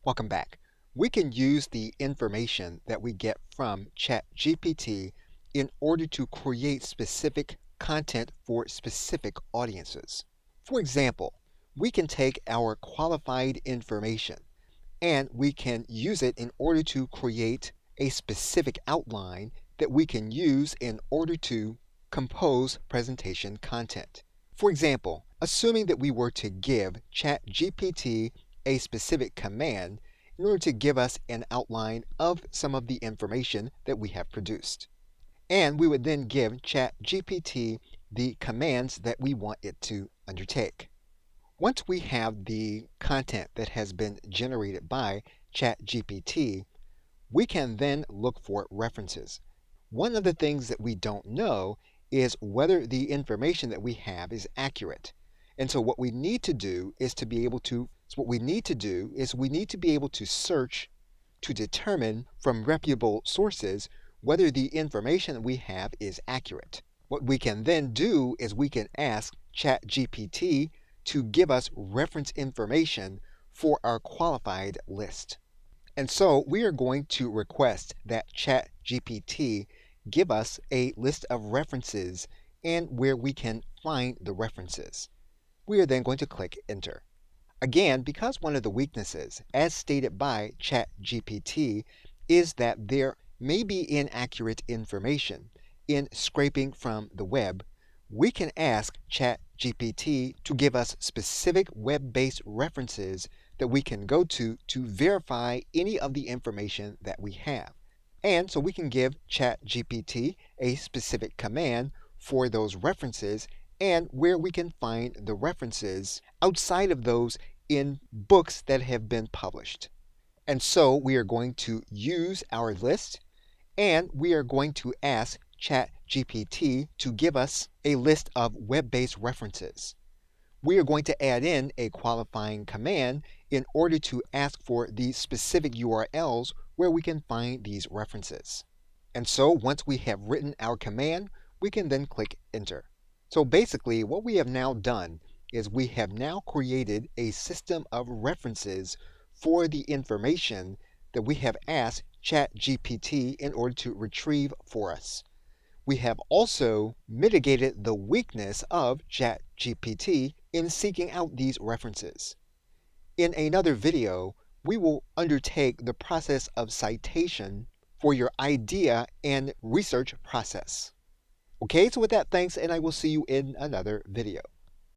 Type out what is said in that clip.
Welcome back. We can use the information that we get from ChatGPT in order to create specific content for specific audiences. For example, we can take our qualified information and we can use it in order to create a specific outline that we can use in order to compose presentation content. For example, assuming that we were to give ChatGPT a specific command in order to give us an outline of some of the information that we have produced. And we would then give ChatGPT the commands that we want it to undertake. Once we have the content that has been generated by ChatGPT, we can then look for references. One of the things that we don't know is whether the information that we have is accurate. And so what we need to do is we need to be able to search to determine from reputable sources whether the information that we have is accurate. What we can then do is we can ask ChatGPT to give us reference information for our qualified list. And so we are going to request that ChatGPT give us a list of references and where we can find the references. We are then going to click Enter. Again, because one of the weaknesses, as stated by ChatGPT, is that there may be inaccurate information in scraping from the web, we can ask ChatGPT to give us specific web-based references that we can go to verify any of the information that we have. And so we can give ChatGPT a specific command for those references and where we can find the references outside of those in books that have been published. And so we are going to use our list and we are going to ask ChatGPT to give us a list of web-based references. We are going to add in a qualifying command in order to ask for the specific URLs where we can find these references. And so once we have written our command, we can then click Enter. So basically what we have now done is we have now created a system of references for the information that we have asked ChatGPT in order to retrieve for us. We have also mitigated the weakness of ChatGPT in seeking out these references. In another video, we will undertake the process of citation for your idea and research process. Okay, so with that, thanks, and I will see you in another video.